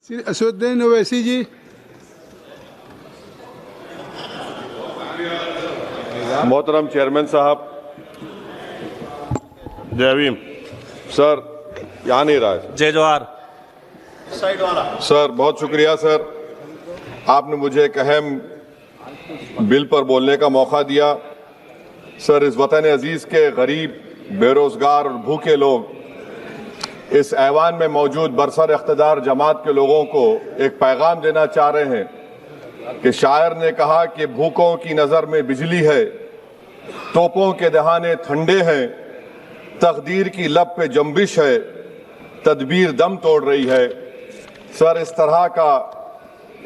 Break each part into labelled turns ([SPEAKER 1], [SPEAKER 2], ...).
[SPEAKER 1] श्री असदुद्दीन ओवैसी जी।
[SPEAKER 2] मोहतरम चेयरमैन साहब, जय भीम। सर यहाँ नहीं रहा है।
[SPEAKER 3] जय जोहार।
[SPEAKER 2] सर बहुत शुक्रिया सर, आपने मुझे एक अहम बिल पर बोलने का मौका दिया। सर इस वतन अजीज के गरीब, बेरोजगार और भूखे लोग इस ऐवान में मौजूद बरसर इख्तिदार जमात के लोगों को एक पैगाम देना चाह रहे हैं कि शायर ने कहा कि भूखों की नज़र में बिजली है, तोपों के दहाने ठंडे हैं, तकदीर की लब पे जंबिश है, तदबीर दम तोड़ रही है। सर इस तरह का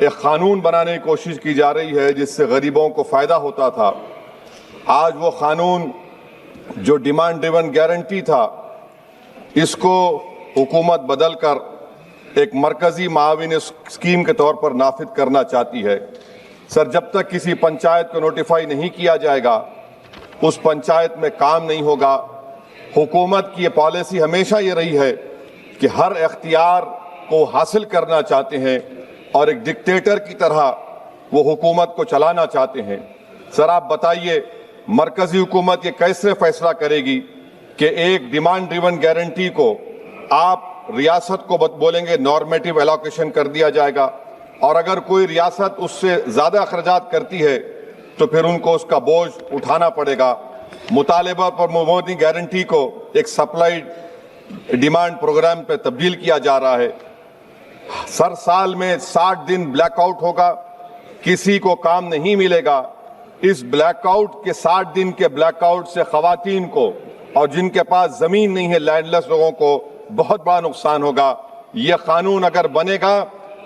[SPEAKER 2] एक कानून बनाने की कोशिश की जा रही है जिससे गरीबों को फ़ायदा होता था। आज वो कानून जो डिमांड ड्रिवन गारंटी था, इसको हुकूमत बदल कर एक मरकजी माविन स्कीम के तौर पर नाफिज करना चाहती है। सर जब तक किसी पंचायत को नोटिफाई नहीं किया जाएगा, उस पंचायत में काम नहीं होगा। हुकूमत की ये पॉलिसी हमेशा ये रही है कि हर इख्तियार को हासिल करना चाहते हैं और एक डिक्टेटर की तरह वो हुकूमत को चलाना चाहते हैं। सर आप बताइए, मरकजी हुकूमत ये कैसे फैसला करेगी कि एक डिमांड ड्रिवन गारंटी को आप रियासत को बोलेंगे नॉर्मेटिव एलोकेशन कर दिया जाएगा, और अगर कोई रियासत उससे ज़्यादा अखराजात करती है तो फिर उनको उसका बोझ उठाना पड़ेगा। मुतालिबा पर मोदी गारंटी को एक सप्लाई डिमांड प्रोग्राम पे तब्दील किया जा रहा है। सर साल में 60 दिन ब्लैकआउट होगा, किसी को काम नहीं मिलेगा। इस ब्लैकआउट के 60 दिन के ब्लैकआउट से खवातीन को और जिनके पास जमीन नहीं है, लैंडलेस लोगों को बहुत बड़ा नुकसान होगा। ये कानून अगर बनेगा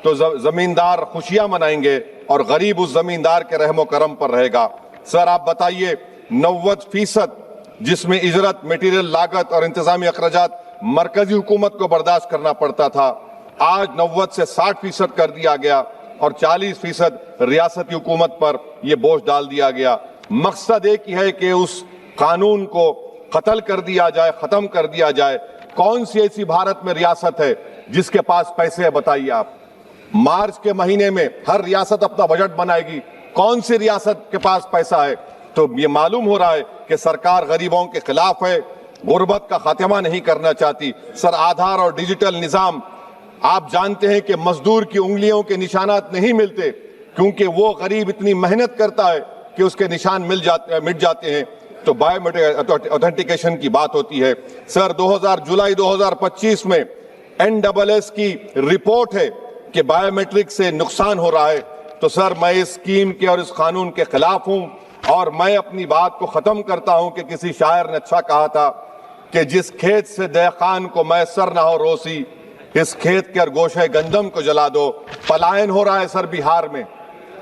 [SPEAKER 2] तो जमींदार खुशियां मनाएंगे और गरीब उस जमींदार के रहमो करम पर रहेगा। सर आप बताइए, 90% जिसमें इजरत, मटेरियल लागत और इंतजामी अखराजात मरकजी हुकूमत को बर्दाश्त करना पड़ता था, आज 90 से 60% कर दिया गया और 40% रियासती हुकूमत पर यह बोझ डाल दिया गया। मकसद एक ही है कि उस कानून को कत्ल कर दिया जाए, खत्म कर दिया जाए। कौन सी ऐसी भारत में रियासत है जिसके पास पैसे है, बताइए आप। मार्च के महीने में हर रियासत अपना बजट बनाएगी, कौन सी रियासत के पास पैसा है? तो ये मालूम हो रहा है कि सरकार गरीबों के खिलाफ है, गुर्बत का खात्मा नहीं करना चाहती। सर आधार और डिजिटल निजाम, आप जानते हैं कि मजदूर की उंगलियों के निशानात नहीं मिलते क्योंकि वो गरीब इतनी मेहनत करता है कि उसके निशान मिट जाते हैं। तो बायोमेट्रिक ऑथेंटिकेशन की बात होती है। सर जुलाई 2025 में NSS की रिपोर्ट है कि बायोमेट्रिक से नुकसान हो रहा है। तो सर मैं इस स्कीम के और इस कानून के खिलाफ हूं और मैं अपनी बात को खत्म करता हूं कि किसी शायर ने अच्छा कहा था कि जिस खेत से दहकान को मैसर ना हो रोसी, इस खेत के गोशे गंदम को जला दो। पलायन हो रहा है सर बिहार में,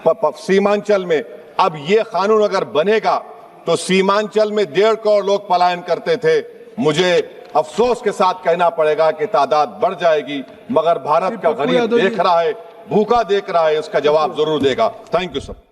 [SPEAKER 2] सीमांचल में। अब ये कानून अगर बनेगा तो सीमांचल में 1.5 करोड़ लोग पलायन करते थे। मुझे अफसोस के साथ कहना पड़ेगा कि तादाद बढ़ जाएगी, मगर भारत का गरीब देख रहा है, भूखा देख रहा है, इसका जवाब जरूर देगा। Thank you sir.